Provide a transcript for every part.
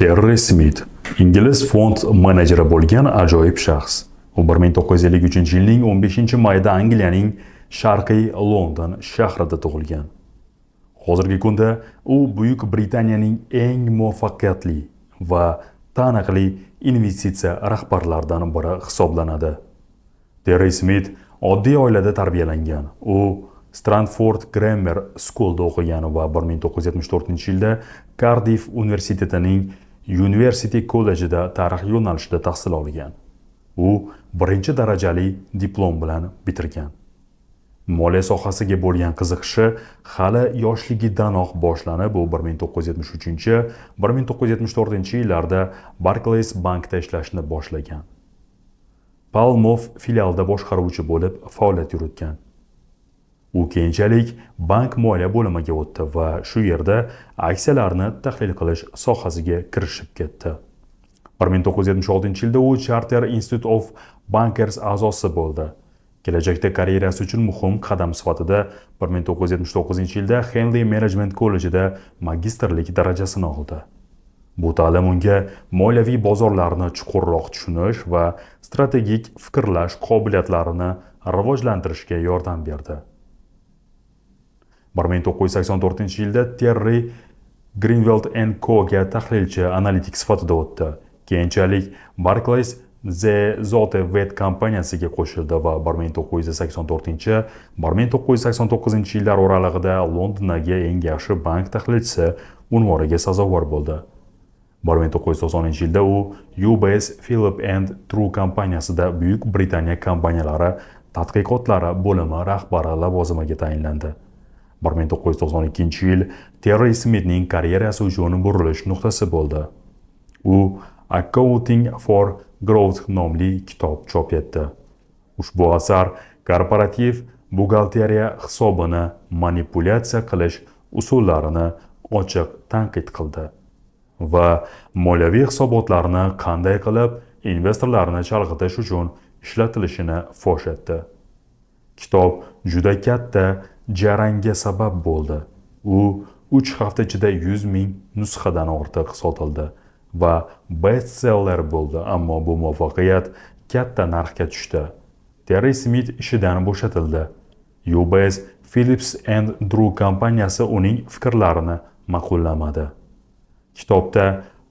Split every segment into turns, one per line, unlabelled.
Terry Smith ingliz fond menejeri bo'lgan ajoyib shaxs. U 1953-yilning 15-mayida Angliyaning sharqiy London shahrida tug'ilgan. Hozirgi kunda u Buyuk Britaniyaning eng muvaffaqiyatli va taniqli investitsiya rahbarlaridan biri hisoblanadi. Terry Smith oddiy oilada tarbiyalangan. U Stratford Grammar Schoolda o'qigan va 1974-yilda Cardiff universitetining University College'da tarix yo'nalishida tahsil olgan. U birinchi darajali diplom bilan bitirgan. Moliya sohasiga bo'lgan qiziqishi hali yoshligidanoq boshlanib, u 1973-1974-yillarda Barclays bankda ishlashni boshlagan. Palmov filialida boshqaruvchi bo'lib faoliyat yuritgan. U keyinchalik bank moliya bo'limiga o'tdi va shu yerda aksiyalarni tahlil qilish sohasiga kirishib ketdi. 1976-yilda u Charter Institute of Bankers a'zosi bo'ldi. Kelajakda karyerasi uchun muhim qadam sifatida 1979-yilda Henley Management College'da magistrlik darajasini oldi. Bu ta'lim unga moliyaviy bozorlarni chuqurroq tushunish va strategik fikrlash qobiliyatlarini rivojlantirishga yordam berdi. 1984-yilda Terry Greenwald & Co ga tahlilchi analitik sifatida o'tdi. Keyinchalik Barclays The Zote Vet kompaniyasiga qo'shildi va 1984-1989 yillar oralig'ida Londondagi eng yaxshi bank tahlilchisi unvoniga sazovor bo'ldi. 1990-yilda u UBS Philip & True kompaniyasida Buyuk Britaniya kompaniyalari tadqiqotlari bo'limi rahbari lavozimiga tayinlandi. 1992-yil Terry Smithning karyerasi uchun burilish nuqtasi bo'ldi. U Accounting for Growth nomli kitob chop etdi. Ushbu asar korporativ buxgalteriya hisobini manipulyatsiya qilish usullarini ochiq tanqid qildi va moliyaviy hisobotlarni qanday qilib investorlarni chalg'itish uchun ishlatilishini fosh etdi. Kitob juda katta jarangga sabab bo'ldi. U 3 hafta ichida 100 ming nusxadan ortiq sotildi va bestseller bo'ldi, ammo bu muvaffaqiyat katta narxga tushdi. Terry Smith ishidan bo'shatildi. UBS Phillips & True kompaniyasi uning fikrlarini ma'qullamadi. Kitobda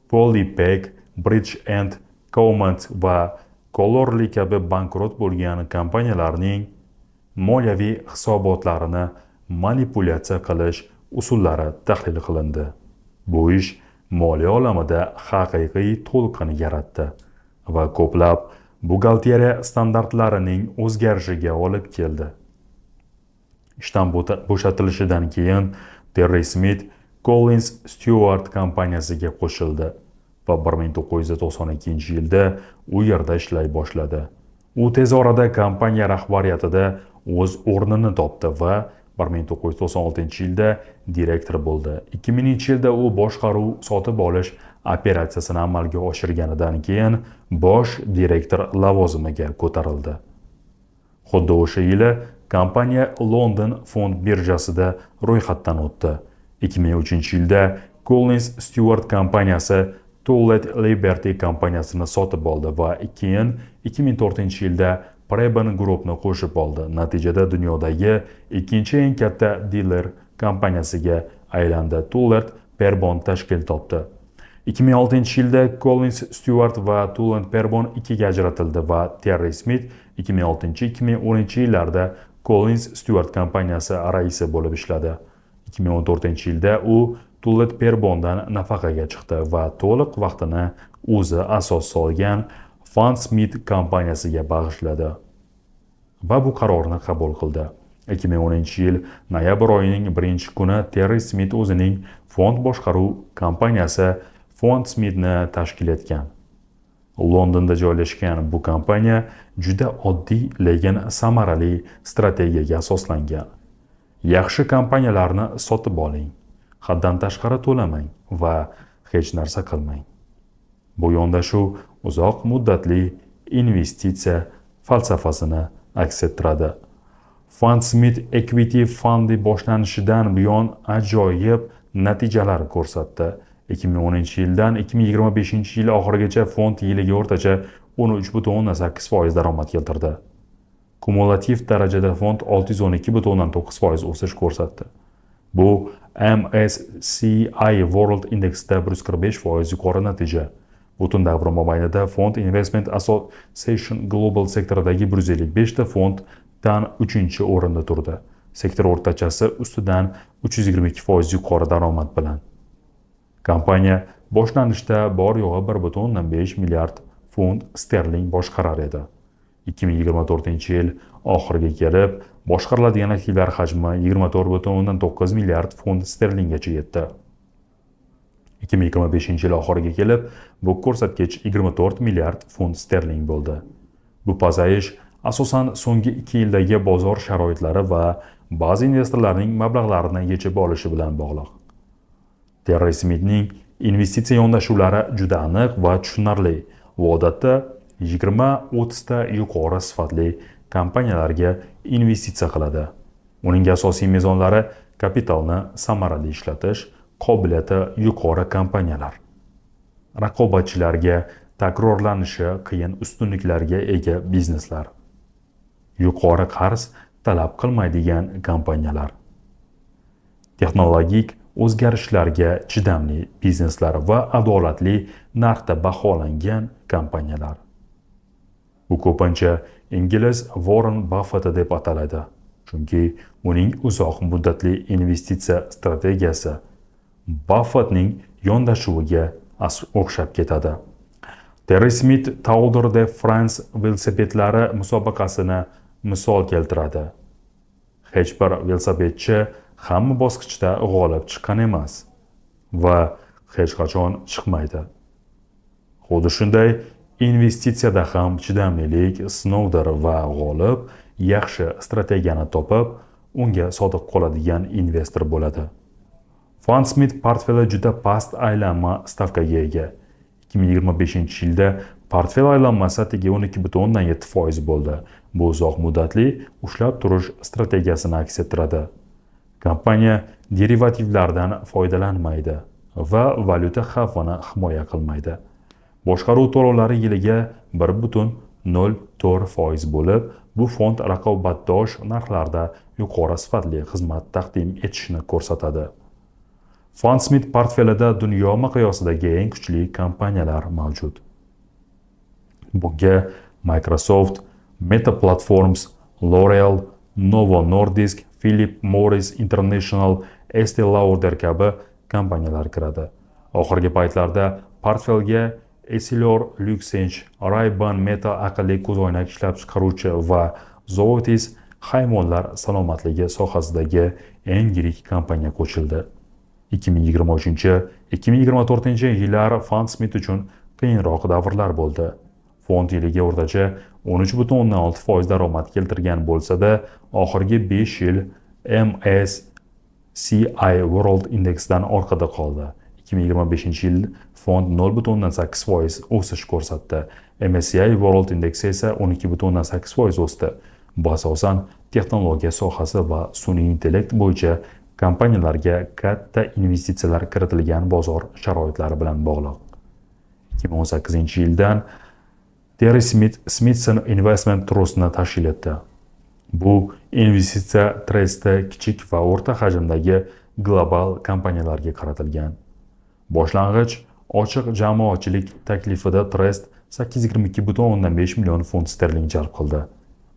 Polypec, Bridge & Cowmont va Colorly kabi bankrot bo'lgan kompaniyalarning moliyaviy hisobotlarini manipulyatsiya qilish usullari tahlil qilindi. Bu ish moliya olamida haqiqiy to'lqin yaratdi va ko'plab buxgalteriya standartlarining o'zgarishiga olib keldi. Ishdan bo'shatilishidan keyin Terry Smith Collins Stewart kompaniyasiga qo'shildi va 1992-yilda u yerda ishlay boshladi. U tez orada kompaniya rahbariyatida o'z o'rnini topdi va 1996-yilda direktor bo'ldi. 2000-yilda u boshqaruv sotib olish operatsiyasini amalga oshirganidan keyin bosh direktor lavozimiga ko'tarildi. Xuddi o'sha yili kompaniya London fond birjasida ro'yxatdan o'tdi. 2003-yilda Collins Stewart kompaniyasi Tullett Liberty kompaniyasini sotib oldi va keyin 2004-yilda Preban Group'ni qo'shib oldi. Natijada dunyodagi ikkinchi eng katta diler kompaniyasiga aylandi. Tullett Perbon tashkil topdi. 2006-yilda Collins Stewart va Tullett Perbon ikkiga ajratildi va Terry Smith 2006-2010-yillarda Collins Stewart kompaniyasi raisi bo'lib ishladi. 2014-yilda u Tullett Perbondan nafaqaga chiqdi va to'liq vaqtini o'zi asos solgan Fundsmith kompaniyasiga bag'ishladi va bu qarorni qabul qildi. 2010-yil noyabr oyining 1-kuni Terry Smith o'zining fond boshqaruv kompaniyasi Fundsmithni tashkil etgan. Londonda joylashgan bu kompaniya juda oddiy, lekin samarali strategiyaga asoslangan. Yaxshi kompaniyalarni sotib oling, haddan tashqari to'lamang va hech narsa qilmang. Bu yondashuv uzoq muddatli investitsiya falsafasini aks ettiradi. Fundsmith Equity fondi boshlanishidan buyon ajoyib natijalar ko'rsatdi. 2010-yildan 2025-yil oxirigacha fond yiliga o'rtacha 13,8% daromad keltirdi. Kumulativ darajada fond 612,9% o'sish ko'rsatdi. Bu MSCI World Indexda 145% yuqori natija. Butun davr mobaynida Fond Investment Association Global sektoridagi 155 ta fonddan 3-o'rinda turdi. Sektor o'rtachasi ustidan 322% yuqori daromad bilan. Kompaniya boshlanishda bor yo'g'i 1,5 milliard funt sterling boshqarar edi. 2024-yil oxiriga kelib, boshqariladigan aktivlar hajmi 24,9 milliard funt sterlinggacha yetdi. 2025-yil oxiriga kelib, bu ko'rsatkich 24 milliard funt sterling bo'ldi. Bu pasayish asosan so'nggi 2 yildagi bozor sharoitlari va ba'zi investorlarning mablag'larini yechib olishi bilan bog'liq. Terry Smithning investitsiya yondashuvlari juda aniq va tushunarli. U odatda 20-30 ta yuqori sifatli kompaniyalarga investitsiya qiladi. Uning asosiy mezonlari kapitalni samarali ishlatish, qobiliyati yuqori kompaniyalar, raqobatchilarga takrorlanishi qiyin ustunliklarga ega bizneslar, yuqori qarz talab qilmaydigan kompaniyalar, texnologik o'zgarishlarga chidamli bizneslar va adolatli narxda baholangan kompaniyalar. Bu ko'pincha ingliz Warren Buffett deb ataladi, chunki uning uzoq muddatli investitsiya strategiyasi Buffettning yondashuviga o'xshab ketadi. Terry Smith Tour de France velosipedlari musobaqasini misol keltiradi. Hech bir velosipedchi hamma bosqichda g'olib chiqqan emas va hech qachon chiqmaydi. Xuddi shunday investitsiyada ham chidamlilik sinovdir va g'olib yaxshi strategiyani topib, unga sodiq qoladigan investor bo'ladi. Fundsmith portfeli juda past aylanma stavkaga ega. 2025-yilda portfel aylanmasi atigi 12,7% bo'ldi. Bu uzoq muddatli ushlab turish strategiyasini aks ettiradi. Kompaniya derivativlardan foydalanmaydi va valyuta xavfini himoya qilmaydi. Boshqaruv to'lovlari yiliga 1,04% bo'lib, bu fond raqobatdosh narxlarda yuqori sifatli xizmat taqdim etishini ko'rsatadi. Fundsmith portfelida dunyo miqyosidagi eng kuchli kompaniyalar mavjud. Bunga Microsoft, Meta Platforms, L'Oreal, Novo Nordisk, Philip Morris International, Estée Lauder kabi kompaniyalar kiradi. Oxirgi paytlarda portfelga Essilor Luxembourg, Ray-Ban Meta aqlli ko'zoynak ishlab chiqaruvchi va Zoetis hayvonlar salomatligi sohasidagi eng yirik kompaniya qo'shildi. 2023-2024 yillar Fundsmith uchun qiyinroq davrlar bo'ldi. Fond yiliga o'rtacha 13,6% daromad keltirgan bo'lsa-da, oxirgi 5 yil MSCI World Indexdan orqada qoldi. 2025-yil fond 0,8% o'sish ko'rsatdi. MSCI World Index esa 12,8% o'sdi. Bu asosan texnologiya sohasi va sun'iy intellekt bo'yicha kompaniyalarga katta investitsiyalar kiritilgan bozor sharoitlari bilan bog'liq. 2018-yildan Terry Smith Smithson Investment Trust'ni tashkil etdi. Bu investitsiya trusti kichik va o'rta hajmdagi global kompaniyalarga qaratilgan. Boshlang'ich ochiq jamoatchilik taklifida trust 822,5 million funt sterling jalb qildi.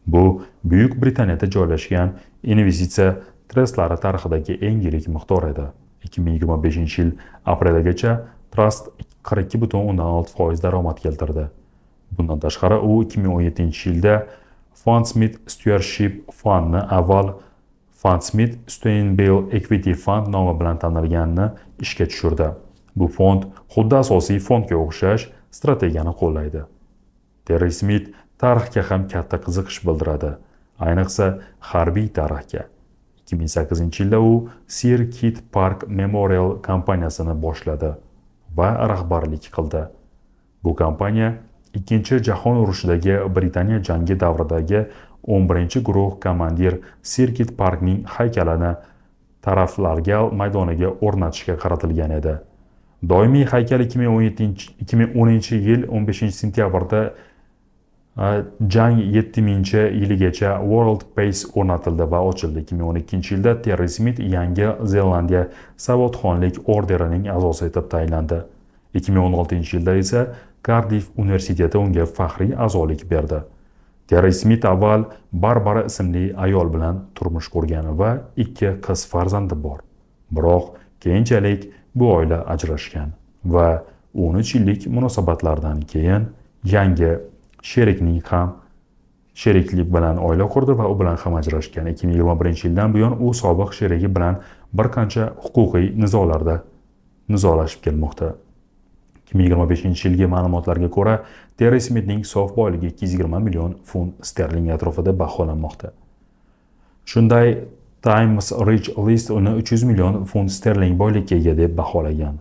Bu Buyuk Britaniyada joylashgan investitsiya trustlari tarixidagi eng yirik miqdor edi. 2025-yil apreligacha trust 42,6% daromad keltirdi. Bundan tashqari u 2017-yilda Fundsmith Stewardship Fundni avval Fundsmith Sustainable Equity Fund nomi bilan tanilganini ishga tushirdi. Bu fond xuddi asosiy fondga o'xshash strategiyani qo'llaydi. Terry Smith tarixga ham katta qiziqish bildiradi, ayniqsa harbiy tarixga. 2008-yilda u Sir Kit Park Memorial kompaniyasini boshladi va rahbarlik qildi. Bu kompaniya Ikkinchi jahon urushidagi Britaniya jangi davridagi 11-guruh komandir Sir Kit Parkning haykalini taraflarga maydoniga o'rnatishga qaratilgan edi. Doimiy haykal 2010-yil 15-sentyabrda jang 7000-yiligacha World Peace o'rnatildi va ochildi. 2012-yilda Terry Smith Yangi Zelandiya savodxonlik orderining a'zosi etib tayinlandi. 2016-yilda esa Cardiff universiteti unga faxriy a'zolik berdi. Terry Smith avval Barbara ismli ayol bilan turmush qurgan va 2 qiz farzandi bor. Biroq keyinchalik bu oila ajrashgan va 13 yillik munosabatlardan keyin yangi sheriklik bilan oila qurdi va u bilan ham ajrashgan. 2021-yildan buyon u sobiq sherigi bilan bir qancha huquqiy nizolarda nizolashib kelmoqda. 2025-yilgi ma'lumotlarga ko'ra, Terry Smithning sof boyligi 220 million funt sterling atrofida baholanmoqda. Shunday Times Rich List uni 300 million funt sterling boylikka ega deb baholagan.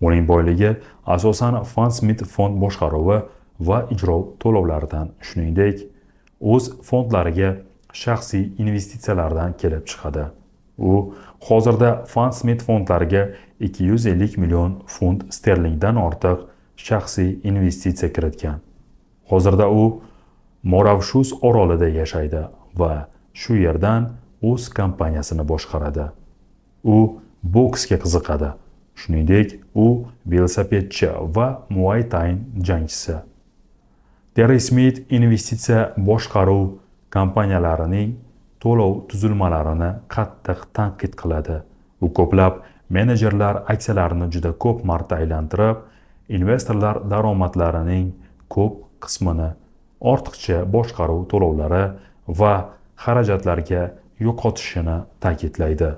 Uning boyligi asosan Fan Smith fond boshqaruvi va ijro to'lovlaridan, shuningdek, o'z fondlariga shaxsiy investitsiyalardan kelib chiqadi. U hozirda Fan Smith fondlariga 250 million funt sterlingdan ortiq shaxsiy investitsiya kiritgan. Hozirda u Moravshus orolida yashaydi va shu yerdan o'z kompaniyasini boshqaradi. U boksga qiziqadi. Shuningdek, u velosipedchi va Muay Thai jangchisi. Terry Smith investitsiya boshqaruv kompaniyalarining to'lov tuzilmalarini qattiq tanqid qiladi. U ko'plab menejerlar aksiyalarini juda ko'p marta aylantirib, investorlar daromadlarining ko'p qismini ortiqcha boshqaruv to'lovlari va xarajatlarga yo'qotishini ta'kidlaydi.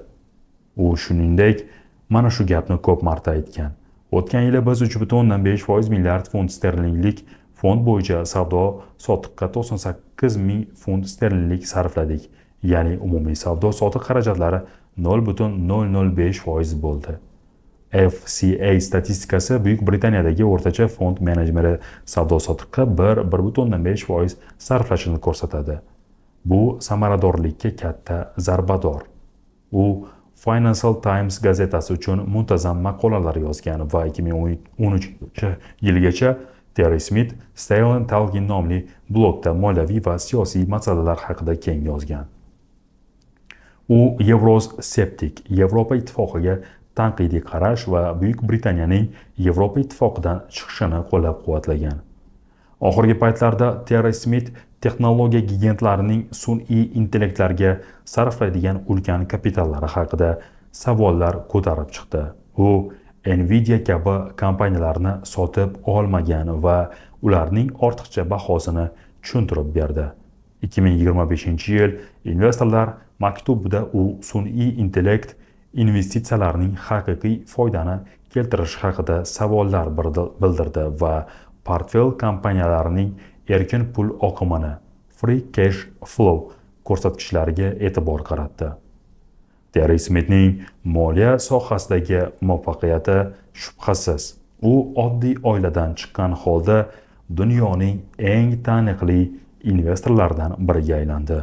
U shuningdek, mana shu gapni ko'p marta aytgan. O'tgan yili biz 3.5 milliard funt sterlinglik fond bo'yicha savdo-sotiqqa 98 ming funt sterlinglik sarfladik. Ya'ni umumiy savdo-sotiq xarajatlari 0.005% bo'ldi. FCA statistikasi Buyuk Britaniyadagi o'rtacha fond menejmeri savdo-sotiqqa 1.5% sarflashini ko'rsatadi. Bu samaradorlikka katta zarbador. U Financial Times gazetasi uchun muntazam maqolalar yozgan va 2013-yilgacha Terry Smith Style and Talking nomli blogda moliyaviy va siyosiy masalalar haqida keng yozgan. U Eurosceptik, Yevropa ittifoqiga tanqidiy qarash va Buyuk Britaniyaning Yevropa ittifoqidan chiqishini qo'llab-quvvatlagan. Oxirgi paytlarda Terry Smith texnologiya gigantlarining sun'iy intellektlarga sarflaydigan ulkan kapitallari haqida savollar ko'tarib chiqdi. U Nvidia kabi kompaniyalarni sotib olmagan va ularning ortiqcha bahosini tushuntirib berdi. 2025-yil investorlar maktubida u sun'iy intellekt investitsiyalarining haqiqiy foydani keltirishi haqida savollar bildirdi va portfel kompaniyalarining erkin pul oqimini, free cash flow ko'rsatkichlariga e'tibor qaratdi. Terry Smithning moliya sohasidagi muvaffaqiyati shubhasiz. U oddiy oiladan chiqqan holda dunyoning eng taniqli investorlaridan biriga aylandi.